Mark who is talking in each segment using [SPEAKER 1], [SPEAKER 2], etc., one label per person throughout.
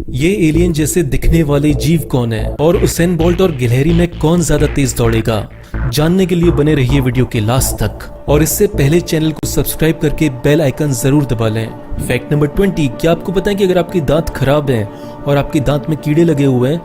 [SPEAKER 1] ये एलियन जैसे दिखने वाले जीव कौन है और उसेन बोल्ट और गिलहरी में कौन ज्यादा तेज दौड़ेगा, जानने के लिए बने रहिए वीडियो के लास्ट तक। और इससे पहले चैनल को सब्सक्राइब करके बेल आइकन जरूर दबा लें। फैक्ट नंबर 20, क्या आपको पता है कि अगर आपके दांत खराब हैं और आपके दांत में कीड़े लगे हुए हैं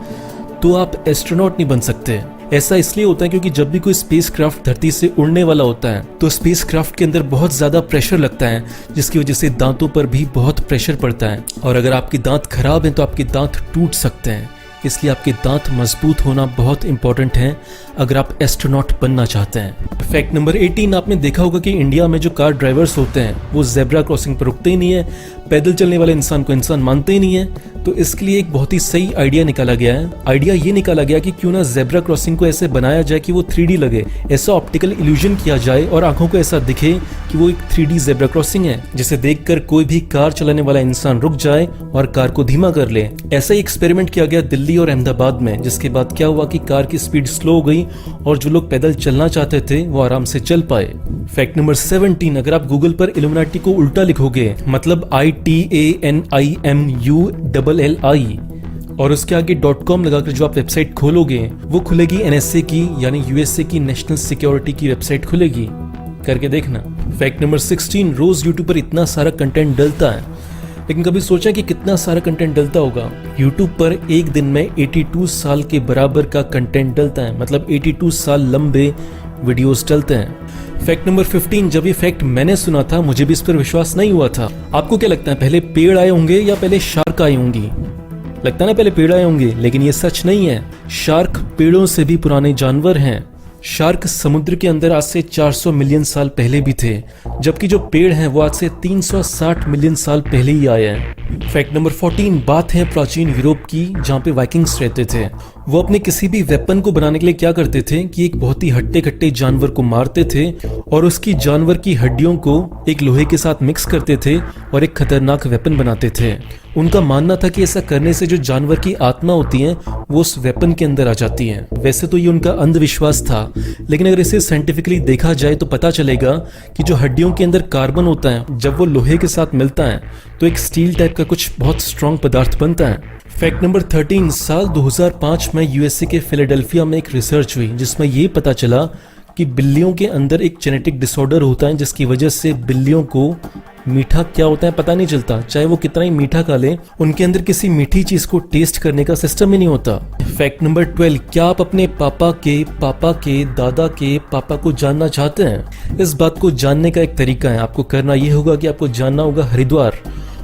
[SPEAKER 1] तो आप एस्ट्रोनॉट नहीं बन सकते। ऐसा इसलिए होता है क्योंकि जब भी कोई स्पेसक्राफ्ट धरती से उड़ने वाला होता है तो स्पेसक्राफ्ट के अंदर बहुत ज्यादा प्रेशर लगता है, जिसकी वजह से दांतों पर भी बहुत प्रेशर पड़ता है। और अगर आपके दांत खराब हैं तो आपके दांत टूट सकते हैं। इसलिए आपके दांत मजबूत होना बहुत इंपॉर्टेंट है अगर आप एस्ट्रोनॉट बनना चाहते हैं। फैक्ट नंबर 18, आपने देखा होगा कि इंडिया में जो कार ड्राइवर्स होते हैं वो जेब्रा क्रॉसिंग पर रुकते ही नहीं है, पैदल चलने वाले इंसान को इंसान मानते ही नहीं है। तो इसके लिए एक बहुत ही सही आइडिया निकाला गया है। आइडिया ये निकाला गया कि क्यों ना जेब्रा क्रॉसिंग को ऐसे बनाया जाए कि वो 3D लगे, ऐसा ऑप्टिकल इल्यूजन किया जाए और आंखों को ऐसा दिखे कि वो एक 3D जेब्रा क्रॉसिंग है, जिसे देखकर कोई भी कार चलाने वाला इंसान रुक जाए और कार को धीमा कर ले। ऐसा ही एक्सपेरिमेंट किया गया दिल्ली और अहमदाबाद में, जिसके बाद क्या हुआ कि कार की स्पीड स्लो हो गई और जो लोग पैदल चलना चाहते थे वो आराम से चल पाए। फैक्ट नंबर 17, अगर आप गूगल पर इल्यूमिनाटी को उल्टा लिखोगे, मतलब ITANIMULLI और उसके आगे .com लगाकर जो आप वेबसाइट खोलोगे वो खुलेगी NSA की यानी USA की नेशनल सिक्योरिटी की वेबसाइट खुलेगी, करके देखना। फैक्ट नंबर 16, रोज यूट्यूब पर इतना सारा कंटेंट डलता है, लेकिन कभी सोचा कि कितना सारा कंटेंट डलता होगा? यूट्यूब पर एक दिन में 82 साल के बराबर का कंटेंट डलता है, मतलब 82 साल लंबे वीडियोस डलते हैं। फैक्ट नंबर 15, जब ये फैक्ट मैंने सुना था मुझे भी इस पर विश्वास नहीं हुआ था। आपको क्या लगता है, पहले पेड़ आए होंगे या पहले शार्क आई होंगी? लगता है ना पहले पेड़ आए होंगे, लेकिन ये सच नहीं है। शार्क पेड़ों से भी पुराने जानवर हैं। शार्क समुद्र के अंदर आज से 400 मिलियन साल पहले भी थे, जबकि जो पेड़ हैं वो आज से 360 मिलियन साल पहले ही आए हैं। फैक्ट नंबर 14, बात है प्राचीन यूरोप की, जहाँ पे वाइकिंग्स रहते थे। वो अपने किसी भी वेपन को बनाने के लिए क्या करते थे कि एक बहुत ही हट्टे कट्टे जानवर को मारते थे और उसकी जानवर की हड्डियों को एक लोहे के साथ मिक्स करते थे और एक खतरनाक वेपन बनाते थे। उनका मानना था कि ऐसा करने से जो जानवर की आत्मा होती है वो उस वेपन के अंदर आ जाती है। वैसे तो ये उनका अंधविश्वास था, लेकिन अगर इसे साइंटिफिकली देखा जाए तो पता चलेगा कि जो हड्डियों के अंदर कार्बन होता है जब वो लोहे के साथ मिलता है तो एक स्टील टाइप का कुछ बहुत स्ट्रॉन्ग पदार्थ बनता है। फैक्ट नंबर 13, साल 2005 में USA के फिलाडेल्फिया में एक रिसर्च हुई जिसमें ये पता चला कि बिल्लियों के अंदर एक जेनेटिक डिसऑर्डर होता है, जिसकी वजह से बिल्लियों को मीठा क्या होता है पता नहीं चलता। चाहे वो कितना ही मीठा खा ले, उनके अंदर किसी मीठी चीज को टेस्ट करने का सिस्टम ही नहीं होता। फैक्ट नंबर 12, क्या आप अपने पापा के दादा के पापा को जानना चाहते हैं? इस बात को जानने का एक तरीका है। आपको करना यह होगा कि आपको जानना होगा हरिद्वार,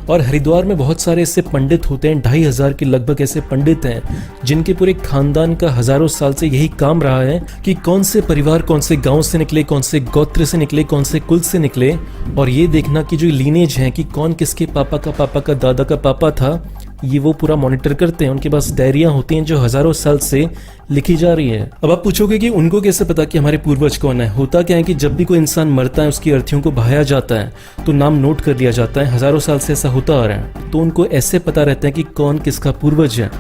[SPEAKER 1] और हरिद्वार में बहुत सारे ऐसे पंडित होते हैं, 2500 के लगभग ऐसे पंडित हैं जिनके पूरे खानदान का हजारों साल से यही काम रहा है कि कौन से परिवार कौन से गांव से निकले, कौन से गोत्र से निकले, कौन से कुल से निकले, और ये देखना कि जो लीनेज है कि कौन किसके पापा का दादा का पापा था, ये वो पूरा मॉनिटर करते हैं। उनके पास डायरियां होती हैं जो हजारों साल से लिखी जा रही है। अब आप पूछोगे कि उनको कैसे पता कि हमारे पूर्वज कौन है? होता क्या है कि जब भी कोई इंसान मरता है उसकी अर्थियों को बहाया जाता है तो नाम नोट कर लिया जाता है। हजारों साल से ऐसा होता आ रहा है, तो उनको ऐसे पता रहता है कि कौन किसका पूर्वज है।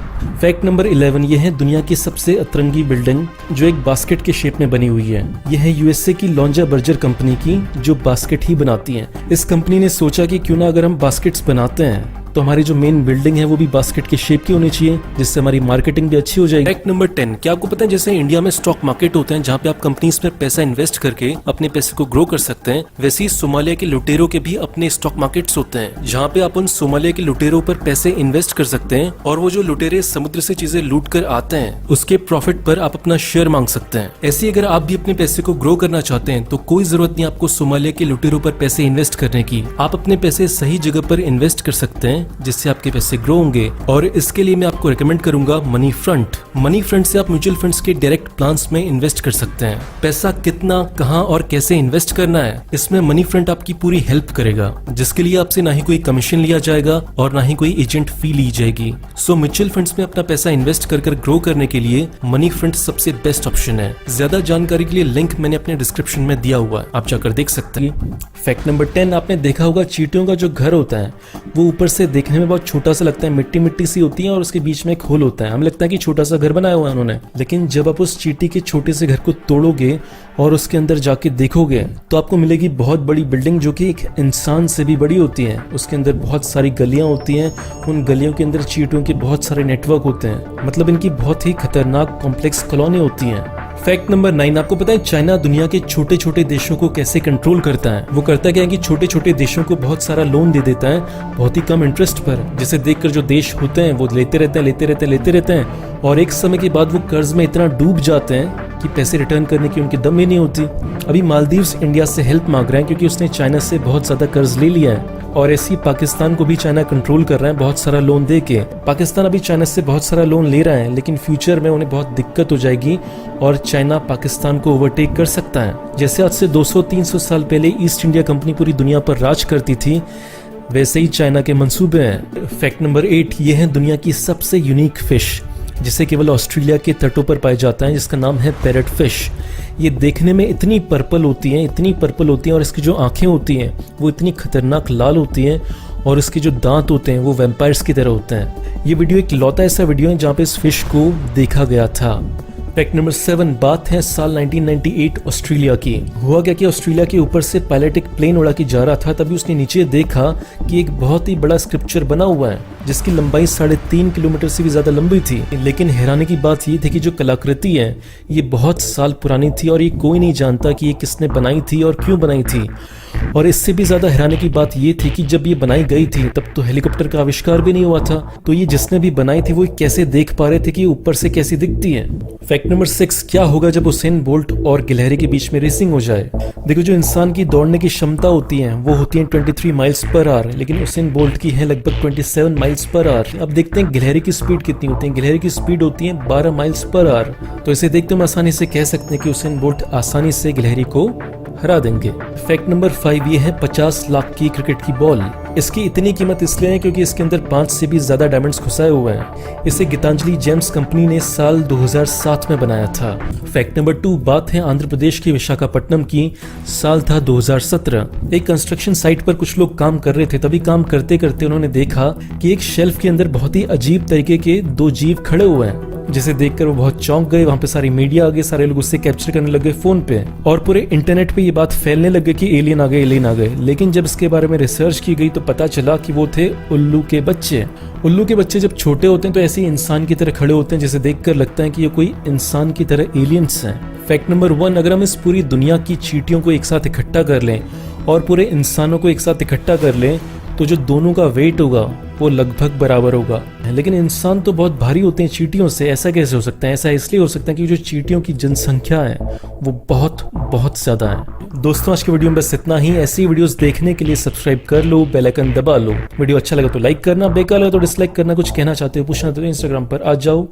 [SPEAKER 1] फैक्ट नंबर 11, यह है दुनिया की सबसे अतरंगी बिल्डिंग जो एक बास्केट के शेप में बनी हुई है। यह है USA की लॉन्जा बर्जर कंपनी की, जो बास्केट ही बनाती है। इस कंपनी ने सोचा कि क्यों ना अगर हम बास्केट्स बनाते हैं तो हमारी जो मेन बिल्डिंग है वो भी बास्केट के शेप की होनी चाहिए, जिससे हमारी मार्केटिंग भी अच्छी हो जाएगी। फैक्ट नंबर 10, क्या आपको पता है जैसे इंडिया में स्टॉक मार्केट होते हैं जहाँ पे आप कंपनीज में पैसा इन्वेस्ट करके अपने पैसे को ग्रो कर सकते हैं, वैसे ही सोमालिया के लुटेरों के भी अपने स्टॉक मार्केट्स होते हैं जहाँ पे आप उन सोमालिया के लुटेरों पर पैसे इन्वेस्ट कर सकते हैं और वो जो लुटेरे समुद्र से चीजें लूट कर आते हैं उसके प्रॉफिट पर आप अपना शेयर मांग सकते हैं। ऐसे ही अगर आप भी अपने पैसे को ग्रो करना चाहते हैं तो कोई जरूरत नहीं आपको सोमालिया के लुटेरों पर पैसे इन्वेस्ट करने की। आप अपने पैसे सही जगह पर इन्वेस्ट कर सकते हैं जिससे आपके पैसे ग्रो होंगे, और इसके लिए मैं आपको रिकमेंड करूंगा मनी फ्रंट। मनी फ्रंट से आप म्यूचुअल फंड्स के डायरेक्ट प्लान्स में इन्वेस्ट कर सकते हैं। पैसा कितना, कहां और कैसे इन्वेस्ट करना है, इसमें मनी फ्रंट आपकी पूरी हेल्प करेगा, जिसके लिए आपसे ना ही कोई कमीशन लिया जाएगा और ना ही कोई एजेंट फी ली जाएगी। सो म्यूचुअल फंड्स में अपना पैसा इन्वेस्ट कर ग्रो करने के लिए मनी फ्रंट सबसे बेस्ट ऑप्शन है। ज्यादा जानकारी के लिए लिंक मैंने अपने डिस्क्रिप्शन में दिया हुआ है, आप जाकर देख सकते हैं। फैक्ट नंबर 10, आपने देखा होगा चींटियों का जो घर होता है वो ऊपर से देखने में बहुत छोटा सा लगता है, मिट्टी मिट्टी सी होती है और उसके बीच में एक होल होता है। हमें लगता है कि छोटा सा घर बनाया हुआ है उन्होंने, कौन है, लेकिन जब आप उस चींटी के छोटे से घर को तोड़ोगे और उसके अंदर जाके देखोगे तो आपको मिलेगी बहुत बड़ी बिल्डिंग जो कि एक इंसान से भी बड़ी होती है। उसके अंदर बहुत सारी गलियां होती हैं, उन गलियों के अंदर चींटियों के बहुत सारे नेटवर्क होते हैं, मतलब इनकी बहुत ही खतरनाक कॉम्प्लेक्स कॉलोनी होती हैं। फैक्ट नंबर 9, आपको पता है चाइना दुनिया के छोटे छोटे देशों को कैसे कंट्रोल करता है। वो करता क्या है कि छोटे छोटे देशों को बहुत सारा लोन दे देता है बहुत ही कम इंटरेस्ट पर, जिसे देखकर जो देश होते हैं वो लेते रहते हैं और एक समय के बाद वो कर्ज में इतना डूब जाते हैं कि पैसे रिटर्न करने की उनकी दम ही नहीं होती। अभी मालदीव्स इंडिया से हेल्प मांग रहे हैं क्योंकि उसने चाइना से बहुत ज्यादा कर्ज ले लिया है, और ऐसी पाकिस्तान को भी चाइना कंट्रोल कर रहा है बहुत सारा लोन दे के। पाकिस्तान अभी चाइना से बहुत सारा लोन ले रहा है, लेकिन फ्यूचर में उन्हें बहुत दिक्कत हो जाएगी और चाइना पाकिस्तान को ओवरटेक कर सकता है। जैसे आज से 200-300 साल पहले ईस्ट इंडिया कंपनी पूरी दुनिया पर राज करती थी, वैसे ही चाइना के मंसूबे हैं। फैक्ट नंबर 8, ये है दुनिया की सबसे यूनिक फिश जिसे केवल ऑस्ट्रेलिया के तटों पर पाया जाता है, जिसका नाम है पैरट फिश। ये देखने में इतनी पर्पल होती हैं और इसकी जो आंखें होती हैं वो इतनी खतरनाक लाल होती हैं, और इसके जो दांत होते हैं वो वैम्पायर्स की तरह होते हैं। ये वीडियो एक लौता ऐसा वीडियो है जहाँ पे इस फिश को देखा गया था। फैक्ट नंबर 7, बात है साल 1998 ऑस्ट्रेलिया की। हुआ क्या कि ऑस्ट्रेलिया के ऊपर से पायलट एक प्लेन उड़ा के जा रहा था, तभी उसने नीचे देखा कि एक बहुत ही बड़ा स्ट्रक्चर बना हुआ है जिसकी लंबाई 3.5 किलोमीटर से भी ज्यादा लंबी थी। लेकिन हैरानी की बात ये थी कि जो कलाकृति है ये बहुत साल पुरानी थी और ये कोई नहीं जानता कि ये किसने बनाई थी और क्यों बनाई थी। और इससे भी ज्यादा हैरानी की बात ये थी कि जब ये बनाई गई थी तब तो हेलीकॉप्टर का आविष्कार भी नहीं हुआ था, तो ये जिसने भी बनाई थी वो कैसे देख पा रहे थे कि ऊपर से कैसी दिखती है। फैक्ट नंबर 6, क्या होगा जब उसेन बोल्ट और गिलहरी के बीच में रेसिंग हो जाए। देखो, जो इंसान की दौड़ने की क्षमता होती है वो होती है 23 माइल्स पर आवर, लेकिन उसेन बोल्ट की है लगभग 27 माइल्स पर आवर। अब देखते हैं गिलहरी की स्पीड कितनी होती है। गिलहरी की स्पीड होती है 12 माइल्स पर आवर। तो इसे देखते हम आसानी से कह सकते हैं कि उसेन बोल्ट आसानी से गिलहरी को हरा देंगे। फैक्ट नंबर 5, ये है 50 लाख की क्रिकेट की बॉल। इसकी इतनी कीमत इसलिए है क्योंकि इसके अंदर 5 से भी ज्यादा डायमंड्स घुसाए हुए हैं। इसे गीतांजलि जेम्स कंपनी ने साल 2007 में बनाया था। फैक्ट नंबर 2, बात है आंध्र प्रदेश की विशाखापट्टनम की। साल था 2017। एक कंस्ट्रक्शन साइट पर कुछ लोग काम कर रहे थे, तभी काम करते करते उन्होंने देखा कि एक शेल्फ के अंदर बहुत ही अजीब तरीके के 2 जीव खड़े हुए हैं, जिसे देखकर वो बहुत चौंक गए। वहां पे सारी मीडिया आ गई, सारे लोग उससे कैप्चर करने लगे फोन पे, और पूरे इंटरनेट पे ये बात फैलने लगे कि एलियन आ गए। लेकिन जब इसके बारे में रिसर्च की गई तो पता चला कि वो थे उल्लू के बच्चे। उल्लू के बच्चे जब छोटे होते हैं तो ऐसे ही इंसान की तरह खड़े होते हैं, जिसे देखकर लगता है कि ये कोई इंसान की तरह एलियंस हैं। फैक्ट नंबर 1, अगर हम इस पूरी दुनिया की चींटियों को एक साथ इकट्ठा कर लें और पूरे इंसानों को एक साथ इकट्ठा कर लें तो जो दोनों का वेट होगा वो लगभग बराबर होगा। लेकिन इंसान तो बहुत भारी होते हैं चींटियों से, ऐसा कैसे हो सकता है? ऐसा इसलिए हो सकता है कि जो चींटियों की जनसंख्या है वो बहुत ज्यादा है। दोस्तों, आज की वीडियो में बस इतना ही। ऐसी वीडियोस देखने के लिए सब्सक्राइब कर लो, बेल आइकन दबा लो। वीडियो अच्छा लगा तो लाइक करना, बेकार लगा तो डिसलाइक करना। कुछ कहना चाहते हो, पूछना तो इंस्टाग्राम पर आ जाओ।